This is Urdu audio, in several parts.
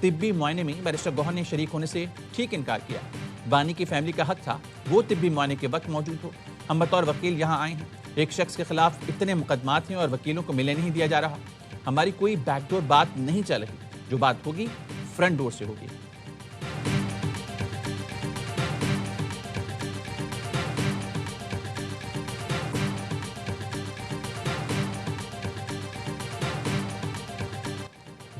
طبی معائنے میں بیرسٹر گوہر نے شریک ہونے سے ٹھیک انکار کیا۔ بانی کی فیملی کا حق تھا وہ طبی معائنے کے وقت موجود ہو۔ ہم بطور وکیل یہاں آئے ہیں، ایک شخص کے خلاف اتنے مقدمات ہیں اور وکیلوں کو ملنے نہیں دیا جا رہا۔ ہماری کوئی بیک ڈور بات نہیں چل رہی، جو بات ہوگی فرنٹ ڈور سے ہوگی۔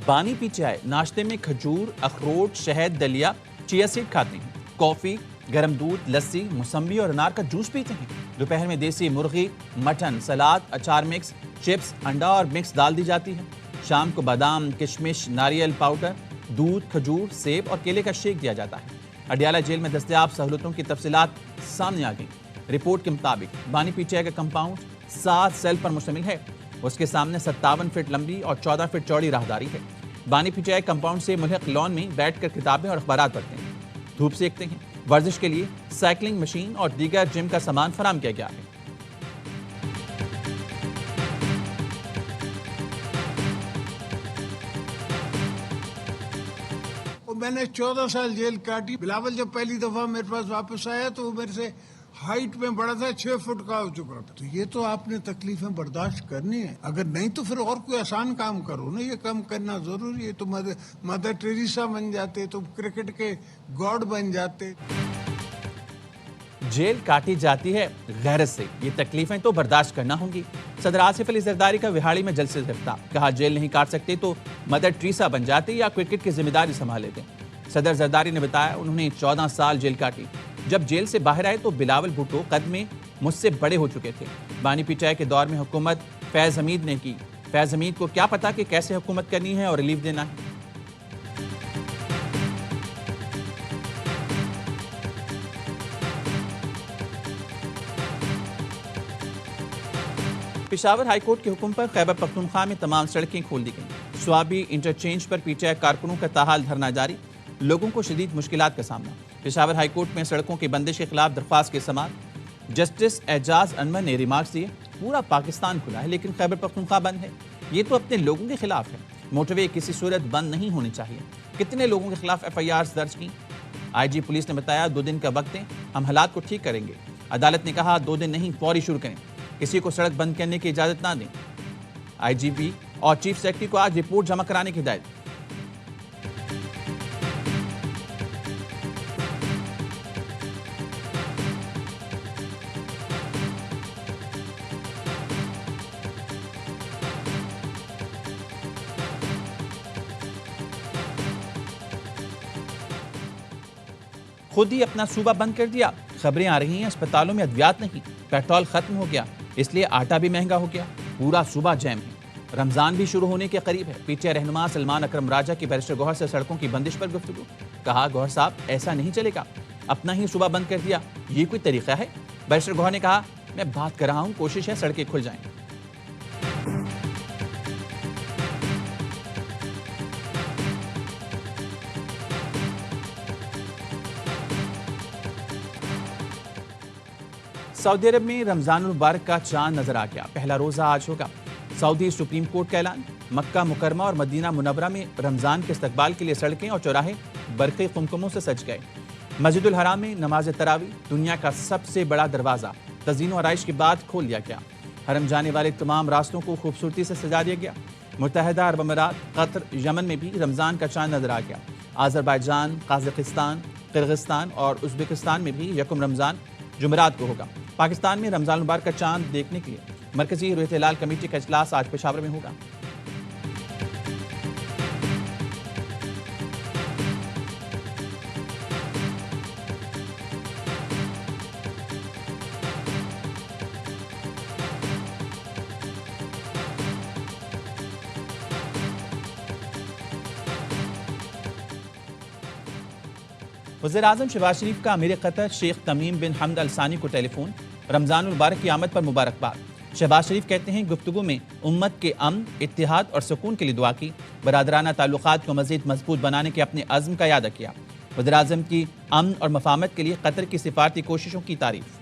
بانی پیچھے آئے ناشتے میں کھجور، اخروٹ، شہد، دلیا، چیا سیڈ کھاتے ہیں، کافی، گرم دودھ، لسی، موسمبی اور انار کا جوس پیتے ہیں۔ دوپہر میں دیسی مرغی، مٹن، سلاد، اچار مکس، چپس، انڈا اور مکس دال دی جاتی ہے۔ شام کو بادام، کشمش، ناریل پاؤڈر، دودھ، کھجور، سیب اور کیلے کا شیک دیا جاتا ہے۔ اڈیالہ جیل میں دستیاب سہولتوں کی تفصیلات سامنے آ گئیں۔ رپورٹ کے مطابق بانی پیچے کا کمپاؤنڈ 7 سیل پر مشتمل ہے۔ اس کے سامنے 57 فٹ لمبی اور 14 فٹ چوڑی راہداری ہے۔ بانی پیچے کمپاؤنڈ سے ملحق لان میں بیٹھ کر کتابیں اور اخبارات پڑھتے ہیں، دھوپ سیکتے ہیں۔ ورزش کے لیے سائیکلنگ مشین اور دیگر جم کا سامان فراہم کیا گیا ہے۔ میں نے 14 سال جیل کاٹی۔ بلاول جب پہلی دفعہ میرے پاس واپس آیا تو وہ میرے سے ہائٹ میں بڑا تھا، 6 فٹ کا ہو چکا تھا۔ تو یہ تو آپ نے تکلیفیں برداشت کرنی ہے، اگر نہیں تو پھر اور کوئی آسان کام کرو نا، یہ کام کرنا ضروری ہے۔ تو مدر ٹریسا بن جاتے، تو کرکٹ کے گاڈ بن جاتے۔ جیل کاٹی جاتی ہے غیرت سے، یہ تکلیفیں تو برداشت کرنا ہوں گی۔ صدر آصف علی زرداری کا وہاڑی میں جلسے سے خطاب، کہا جیل نہیں کاٹ سکتے تو مدر ٹریسا بن جاتے یا کرکٹ کی ذمہ داری سنبھال لیتے۔ صدر زرداری نے بتایا انہوں نے 14 سال جیل کاٹی، جب جیل سے باہر آئے تو بلاول بھٹو قد میں مجھ سے بڑے ہو چکے تھے۔ بانی پیچائے کے دور میں حکومت فیض حمید نے کی، فیض حمید کو کیا پتا کہ کیسے حکومت کرنی ہے اور ریلیف دینا ہے۔ پشاور ہائی کورٹ کے حکم پر خیبر پختونخوا میں تمام سڑکیں کھول دی گئیں۔ Swabi interchange per P T I کارکنوں کا تاحال دھرنا جاری، لوگوں کو شدید مشکلات کا سامنا۔ پشاور ہائی کورٹ میں سڑکوں کی بندش کے خلاف درخواست کے سماعت، جسٹس اعجاز انور نے ریمارکس دیے، پورا پاکستان کھلا ہے لیکن خیبر پختونخوا بند ہے، یہ تو اپنے لوگوں کے خلاف ہے، موٹر وے کسی صورت بند نہیں ہونی چاہیے۔ کتنے لوگوں کے خلاف ایف آئی آرز درج کی؟ آئی جی پولیس نے بتایا 2 دن کا وقت دیں، ہم حالات کو ٹھیک کریں گے۔ عدالت نے کہا 2 دن نہیں، فوری شروع کریں، کسی کو سڑک بند کرنے کی اجازت نہ دیں۔ آئی جی پی اور چیف سیکرٹری کو آج رپورٹ جمع کرانے کی ہدایت۔ خود ہی اپنا صوبہ بند کر دیا، خبریں آ رہی ہیں اسپتالوں میں ادویات نہیں، پیٹرول ختم ہو گیا، اس لیے آٹا بھی مہنگا ہو گیا، پورا صوبہ جیم ہے۔ رمضان بھی شروع ہونے کے قریب ہے۔ پی ٹی آئی رہنما سلمان اکرم راجہ کی بیرسٹر گوہر سے سڑکوں کی بندش پر گفتگو، کہا گوہر صاحب ایسا نہیں چلے گا، اپنا ہی صوبہ بند کر دیا، یہ کوئی طریقہ ہے؟ بیرسٹر گوہر نے کہا میں بات کر رہا ہوں، کوشش ہے سڑکیں کھل جائیں۔ سعودی عرب میں رمضان المبارک کا چاند نظر آ گیا، پہلا روزہ آج ہوگا۔ سعودی سپریم کورٹ کا اعلان، مکہ مکرمہ اور مدینہ منورہ میں رمضان کے استقبال کے لیے سڑکیں اور چوراہے برقی قمقموں سے سج گئے۔ مسجد الحرام میں نماز تراویح، دنیا کا سب سے بڑا دروازہ، تزئین و آرائش کے بعد کھول دیا گیا۔ حرم جانے والے تمام راستوں کو خوبصورتی سے سجا دیا گیا۔ متحدہ عرب امارات، قطر، یمن میں بھی رمضان کا چاند نظر آ گیا۔ آذربائیجان، قازقستان، قرغستان اور ازبکستان میں بھی یکم رمضان جمعرات کو ہوگا۔ پاکستان میں رمضان المبارک کا چاند دیکھنے کے لیے مرکزی رؤیت ہلال کمیٹی کا اجلاس آج پشاور میں ہوگا۔ وزیر اعظم شہباز شریف کا امیر قطر شیخ تمیم بن حمد الثانی کو ٹیلی فون، رمضان المبارک کی آمد پر مبارکباد۔ شہباز شریف کہتے ہیں گفتگو میں امت کے امن، اتحاد اور سکون کے لیے دعا کی، برادرانہ تعلقات کو مزید مضبوط بنانے کے اپنے عزم کا اعادہ کیا۔ وزیر اعظم کی امن اور مفاہمت کے لیے قطر کی سفارتی کوششوں کی تعریف۔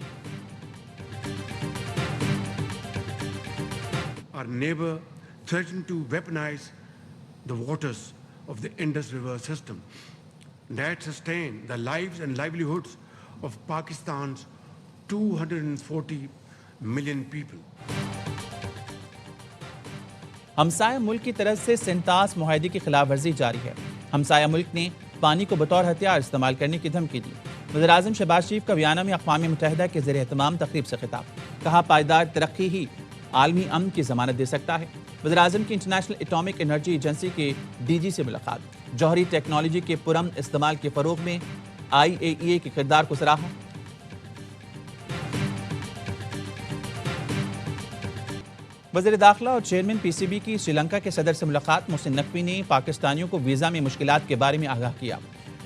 Our neighbor threatened to weaponize the waters of the Indus River system that sustain the lives and livelihoods of Pakistan's 240 million people. ہمسایہ ملک کی طرف سے سنتاس معاہدے کی خلاف ورزی جاری ہے. ہمسایہ ملک نے پانی کو بطور ہتھیار استعمال کرنے کی دھمکی دی. وزیر اعظم شہباز شریف کا ویانا میں اقوام متحدہ کے زیر اہتمام تقریب سے خطاب. کہا پائیدار ترقی ہی عالمی امن کی ضمانت دے سکتا ہے. وزیر اعظم کی انٹرنیشنل اٹامک انرجی ایجنسی کے ڈی جی سے ملاقات. جوہری ٹیکنالوجی کے پرامن استعمال کے فروغ میں IAEA کے کردار کو سراہا. وزیر داخلہ اور چیئرمین PCB کی سری لنکا کے صدر سے ملاقات. محسن نقوی نے پاکستانیوں کو ویزا میں مشکلات کے بارے میں آگاہ کیا.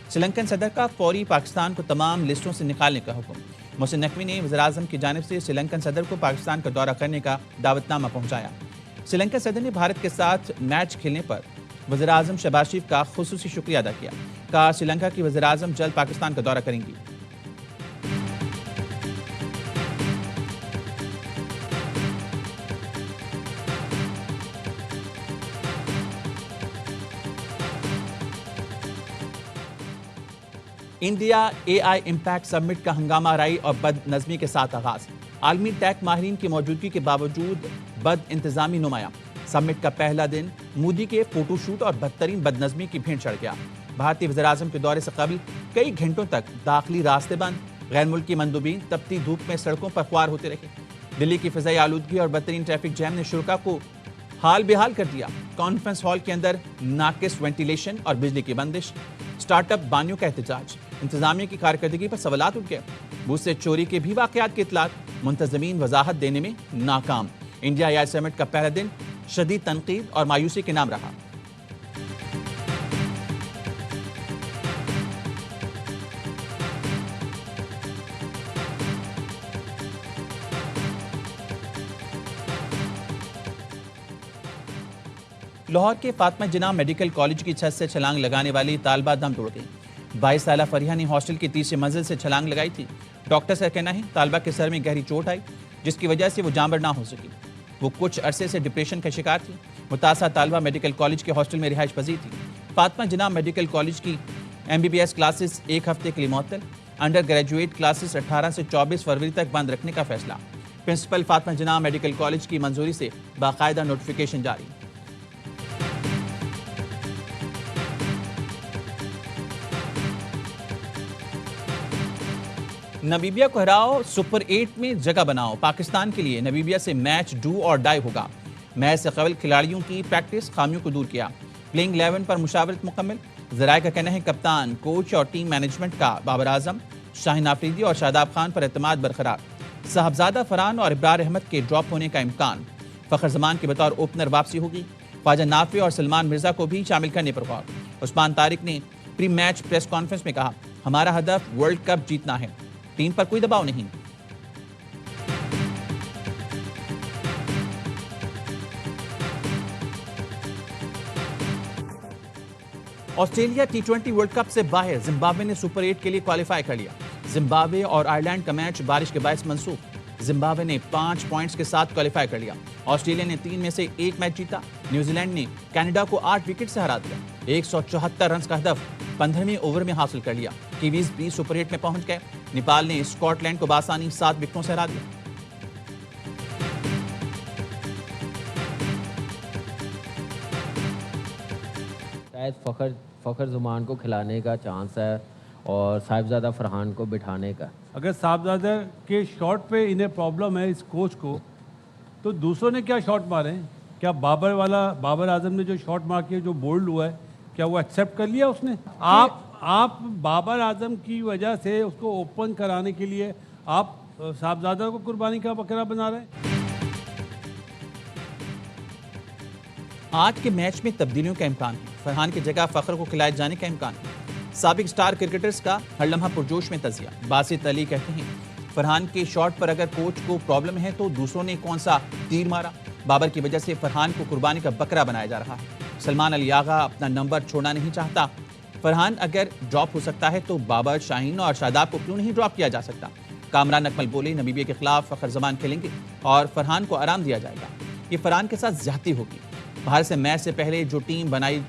سری لنکن صدر کا فوری پاکستان کو تمام لسٹوں سے نکالنے کا حکم. محسن نقوی نے وزیر اعظم کی جانب سے سری لنکن صدر کو پاکستان کا دورہ کرنے کا دعوت نامہ پہنچایا. سری لنکن صدر نے بھارت کے ساتھ میچ کھیلنے پر وزیر اعظم شہباز شریف کا خصوصی شکریہ ادا کیا. کہا سری لنکا کی وزیر اعظم جلد پاکستان کا دورہ کریں گی. انڈیا AI امپیکٹ سمٹ کا ہنگامہ آرائی اور بد نظمی کے ساتھ آغاز. عالمی ٹیک ماہرین کی موجودگی کے باوجود بد انتظامی نمایاں. سمٹ کا پہلا دن مودی کے فوٹو شوٹ اور بدترین بد نظمی کی بھینٹ چڑھ گیا. بھارتی وزیر اعظم کے دورے سے قبل کئی گھنٹوں تک داخلی راستے بند. غیر ملکی مندوبین تپتی دھوپ میں سڑکوں پر خوار ہوتے رہے. دلی کی فضائی آلودگی اور بدترین ٹریفک جیم نے شرکاء کو حال بحال کر دیا. کانفرنس ہال کے اندر ناقص وینٹیلیشن اور بجلی کی بندش. سٹارٹ اپ بانیوں کا احتجاج. انتظامیہ کی کارکردگی پر سوالات اٹھ گئے. بوتھ سے چوری کے بھی واقعات کی اطلاعات. منتظمین وضاحت دینے میں ناکام. انڈیا AI سمٹ کا پہلا دن شدید تنقید اور مایوسی کے نام رہا. لاہور کے فاطمہ جناح میڈیکل کالج کی چھت سے چھلانگ لگانے والی طالبہ دم توڑ گئی. 22 سالہ فریحہ نے ہاسٹل کی تیسری منزل سے چھلانگ لگائی تھی. ڈاکٹر کا کہنا ہے طالبہ کے سر میں گہری چوٹ آئی جس کی وجہ سے وہ جانبر نہ ہو سکی. وہ کچھ عرصے سے ڈپریشن کا شکار تھی. متاثرہ طالبہ میڈیکل کالج کے ہاسٹل میں رہائش پذیر تھی. فاطمہ جناح میڈیکل کالج کی MBBS کلاسز ایک ہفتے کے لیے معطل. انڈر گریجویٹ کلاسز 18 سے 24 فروری تک بند رکھنے کا فیصلہ. پرنسپل فاطمہ جناح میڈیکل کالج کی منظوری سے باقاعدہ نوٹیفیکیشن جاری. نمیبیا کو ہراؤ، سپر 8 میں جگہ بناؤ. پاکستان کے لیے نمیبیا سے میچ ڈو اور ڈائی ہوگا. میچ سے قبل کھلاڑیوں کی پریکٹس خامیوں کو دور کیا. پلینگ 11 پر مشاورت مکمل. ذرائع کا کہنا ہے کپتان، کوچ اور ٹیم مینجمنٹ کا بابر اعظم، شاہین آفریدی اور شاداب خان پر اعتماد برقرار. صاحبزادہ فرحان اور ابرار احمد کے ڈراپ ہونے کا امکان. فخر زمان کے بطور اوپنر واپسی ہوگی. خواجہ نافع اور سلمان مرزا کو بھی شامل کرنے پر غور. عثمان طارق نے پری میچ پریس کانفرنس میں کہا ہمارا ہدف ورلڈ کپ جیتنا ہے، ٹیم پر کوئی دباؤ نہیں. آسٹریلیا T20 ورلڈ کپ سے باہر. زمبابوے نے سپر 8 کے لیے کوالیفائی کر لیا. زمبابوے اور آئرلینڈ کا میچ بارش کے باعث منسوخ. زمبابوے نے 5 پوائنٹس کے ساتھ کوالیفائی کر لیا. آسٹریلیا نے 3 میں سے 1 میچ جیتا. نیوزی لینڈ نے کینیڈا کو 8 وکٹ سے ہرا دیا. 174 رنز کا ہدف 15ویں اوور میں حاصل کر لیا. کیویز بھی سپر 8 میں پہنچ گئے. نیپال نے اسکاٹ لینڈ کو بآسانی 7 وکٹوں سے ہرا دیا. شاید فخر زمان کو کھلانے کا چانس ہے اور صاحبزادہ فرحان کو بٹھانے کا. اگر صاحبزادہ کے شاٹ پہ انہیں پرابلم ہے اس کوچ کو، تو دوسروں نے کیا شاٹ مارے ہیں؟ کیا بابر اعظم نے جو شاٹ مار کے جو بولڈ ہوا ہے کیا وہ ایکسیپٹ کر لیا اس نے؟ آپ بابر اعظم کی وجہ سے اس کو اوپن کرانے کے لیے آپ صاحبزادہ کو قربانی کا بکرا بنا رہے ہیں. آج کے میچ میں تبدیلیوں کا امکان ہے. فرحان کی جگہ فخر کو کھلائے جانے کا امکان ہے. سابق سٹار کرکٹرز کا ہر لمحہ پرجوش میں تجزیہ. باسط علی کہتے ہیں فرحان کے شاٹ پر اگر کوچ کو پرابلم ہے تو دوسروں نے کون سا تیر مارا؟ بابر کی وجہ سے فرحان کو قربانی کا بکرا بنایا جا رہا ہے. سلمان علی آغا اپنا نمبر چھوڑنا نہیں چاہتا. فرحان اگر ڈراپ ہو سکتا ہے تو بابر، شاہین اور شاداب کو کیوں نہیں ڈراپ کیا جا سکتا؟ کامران اکمل بولے نمیبیا کے خلاف فخر زمان کھیلیں گے اور فرحان کو آرام دیا جائے گا. یہ فرحان کے ساتھ زیادتی ہوگی. باہر سے میچ سے پہلے جو ٹیم بنائی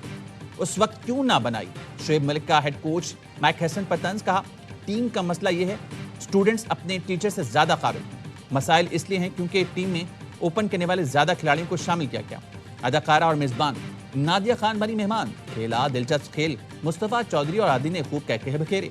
اس وقت کیوں نہ بنائی؟ شعیب ملک کا ہیڈ کوچ مائک ہیسن پر طنز، کہا ٹیم کا مسئلہ یہ ہے اسٹوڈنٹس اپنے ٹیچر سے زیادہ قابل ہیں، مسائل اس لیے ہیں کیونکہ ٹیم میں اوپن کرنے والے زیادہ کھلاڑیوں کو شامل کیا گیا۔ اداکارہ اور میزبان نادیہ خان بنی مہمان، کھیلا دلچسپ کھیل، مصطفیٰ چودھری اور عادی نے خوب کہہ بکھیرے۔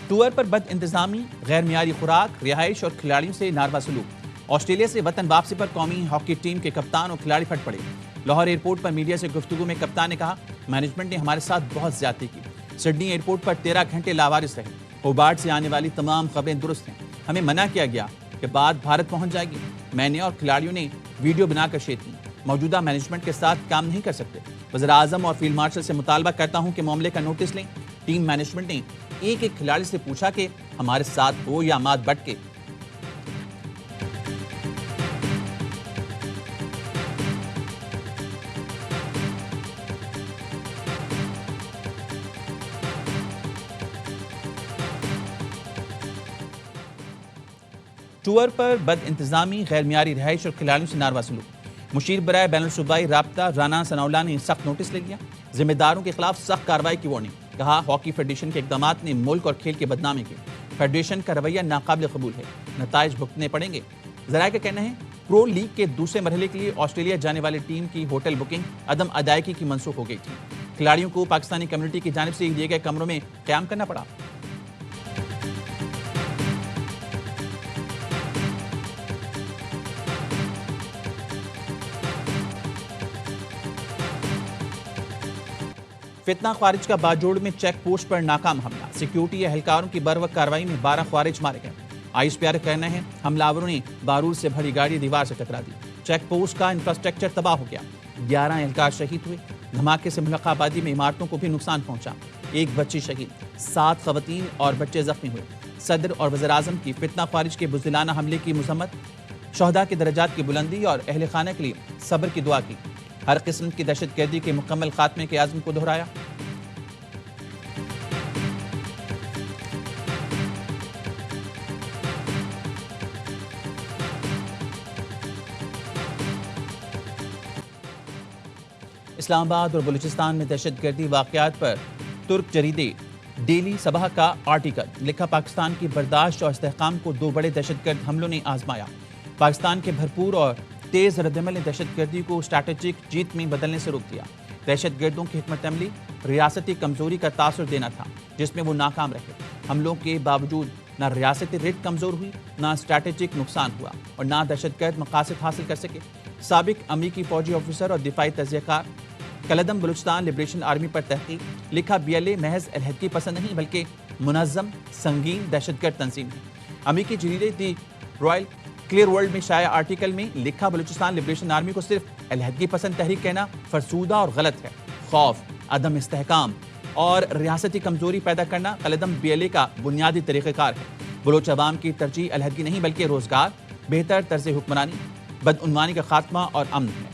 ٹور پر بد انتظامی، غیر معیاری خوراک، رہائش اور کھلاڑیوں سے ناروا سلوک۔ آسٹریلیا سے وطن واپسی پر قومی ہاکی ٹیم کے کپتان اور کھلاڑی پھٹ پڑے۔ لاہور ایئرپورٹ پر میڈیا سے گفتگو میں کپتان نے کہا مینجمنٹ نے ہمارے ساتھ بہت زیادتی کی، سڈنی ایئرپورٹ پر 13 گھنٹے لاوارث رہے، ہوبارٹ سے آنے والی تمام خبریں درست ہیں، ہمیں منع کیا گیا کہ بعد بھارت پہنچ جائے گی، میں نے اور کھلاڑیوں نے ویڈیو بنا کر شیئر کی، موجودہ مینجمنٹ کے ساتھ کام نہیں کر سکتے، وزیر اعظم اور فیلڈ مارشل سے مطالبہ کرتا ہوں کہ معاملے کا نوٹس لیں۔ ٹیم مینجمنٹ نے ایک کھلاڑی سے پوچھا کہ ہمارے ساتھ ہو یا مات بٹ کے۔ ٹور پر بد انتظامی، غیر معیاری رہائش اور کھلاڑیوں سے ناروا سلوک۔ مشیر برائے بین الصوبائی رابطہ رانا ثناءاللہ نے سخت نوٹس لے لیا، ذمہ داروں کے خلاف سخت کارروائی کی وارننگ، کہا ہاکی فیڈریشن کے اقدامات نے ملک اور کھیل کی بدنامی کی، فیڈریشن کا رویہ ناقابل قبول ہے، نتائج بھگتنے پڑیں گے۔ ذرائع کا کہنا ہے پرو لیگ کے دوسرے مرحلے کے لیے آسٹریلیا جانے والی ٹیم کی ہوٹل بکنگ عدم ادائیگی کی منسوخ ہو گئی تھی، کھلاڑیوں کو پاکستانی کمیونٹی کی جانب سے دیے گئے کمروں میں قیام کرنا پڑا۔ فتنہ خوارج کا باجوڑ میں چیک پوسٹ پر ناکام حملہ، سیکیورٹی اہلکاروں کی بروقت کارروائی میں 12 خوارج مارے گئے۔ آئیس پیار کا کہنا ہے حملہ آوروں نے بارود سے بھری گاڑی دیوار سے ٹکرا دی، چیک پوسٹ کا انفراسٹرکچر تباہ ہو گیا، 11 اہلکار شہید ہوئے، دھماکے سے ملحقہ آبادی میں عمارتوں کو بھی نقصان پہنچا، 1 بچی شہید، 7 خواتین اور بچے زخمی ہوئے۔ صدر اور وزیر اعظم کی فتنہ خوارج کے بزدلانہ حملے کی مذمت، شہداء کے درجات کی بلندی اور اہل خانہ کے لیے صبر کی دعا کی، ہر قسم کی دہشت گردی کے مکمل خاتمے کے عزم کو دہرایا۔ اسلام آباد اور بلوچستان میں دہشت گردی واقعات پر ترک جریدے ڈیلی صبح کا آرٹیکل، لکھا پاکستان کی برداشت اور استحکام کو 2 بڑے دہشت گرد حملوں نے آزمایا، پاکستان کے بھرپور اور تیز ردعمل نے دہشت گردی کو اسٹریٹجک جیت میں بدلنے سے روک دیا۔ دہشت گردوں کی حکمت عملی ریاستی کمزوری کا تاثر دینا تھا جس میں وہ ناکام رہے، حملوں کے باوجود نہ ریاستی ریٹ کمزور ہوئی، نہ اسٹریٹجک نقصان ہوا اور نہ دہشت گرد مقاصد حاصل کر سکے۔ سابق امریکی فوجی آفیسر اور دفاعی تجزیہ کار کلدم بلوچستان لبریشن آرمی پر تحقیق، لکھا BLA محض علیحدگی پسند نہیں بلکہ منظم سنگین دہشت گرد تنظیم ہے۔ امریکی جریدے دی رائل کلیئر ورلڈ میں شائع آرٹیکل میں لکھا بلوچستان لبریشن آرمی کو صرف علیحدگی پسند تحریک کہنا فرسودہ اور غلط ہے، خوف، عدم استحکام اور ریاستی کمزوری پیدا کرنا کلدم BLA کا بنیادی طریقہ کار ہے۔ بلوچ عوام کی ترجیح علیحدگی نہیں بلکہ روزگار، بہتر طرز حکمرانی، بدعنوانی کا خاتمہ اور امن ہے۔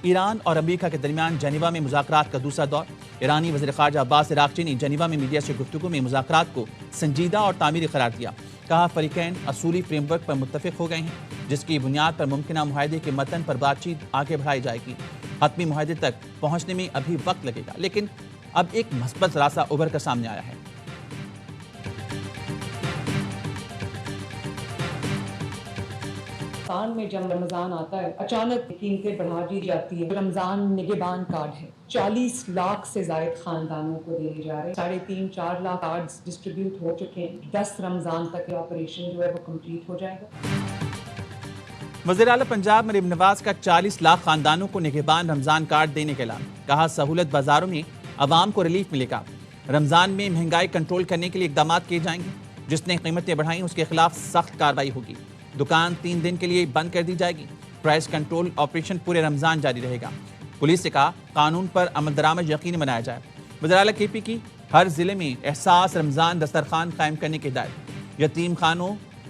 ایران اور امریکہ کے درمیان جنیوا میں مذاکرات کا دوسرا دور، ایرانی وزیر خارجہ عباس عراقچی نے جنیوا میں میڈیا سے گفتگو میں مذاکرات کو سنجیدہ اور تعمیری قرار دیا، کہا فریقین اصولی فریم ورک پر متفق ہو گئے ہیں جس کی بنیاد پر ممکنہ معاہدے کے متن پر بات چیت آگے بڑھائی جائے گی، حتمی معاہدے تک پہنچنے میں ابھی وقت لگے گا لیکن اب ایک مثبت راستہ ابھر کر سامنے آیا ہے۔ پاکستان میں جب رمضان آتا ہے اچانک قیمتیں بڑھا دی جاتی ہے۔ رمضان نگہبان کارڈ ہے، 40 لاکھ سے زائد خاندانوں کو دیے جا رہے ہیں، 3.5-4 لاکھ کارڈز ڈسٹریبیوٹ ہو چکے ہیں، 10 رمضان تک آپریشن جو ہے وہ کمپلیٹ ہو جائے گا۔ وزیر اعلیٰ پنجاب مریم نواز کا 40 لاکھ خاندانوں کو نگہبان رمضان کارڈ دینے کا اعلان، کہا سہولت بازاروں میں عوام کو ریلیف ملے گا، رمضان میں مہنگائی کنٹرول کرنے کے لیے اقدامات کیے جائیں گے، جس نے قیمتیں بڑھائیں اس کے خلاف سخت کارروائی ہوگی، دکان 3 دن کے لیے بند کر دی جائے گی، پرائس کنٹرول آپریشن پورے رمضان جاری رہے گا، پولیس سے کہا قانون پر عمل درآمد یقینی بنایا جائے۔ وزیر اعلیٰ KP کی ہر ضلع میں احساس رمضان دسترخوان قائم کرنے کی ہدایت، یتیم خانوں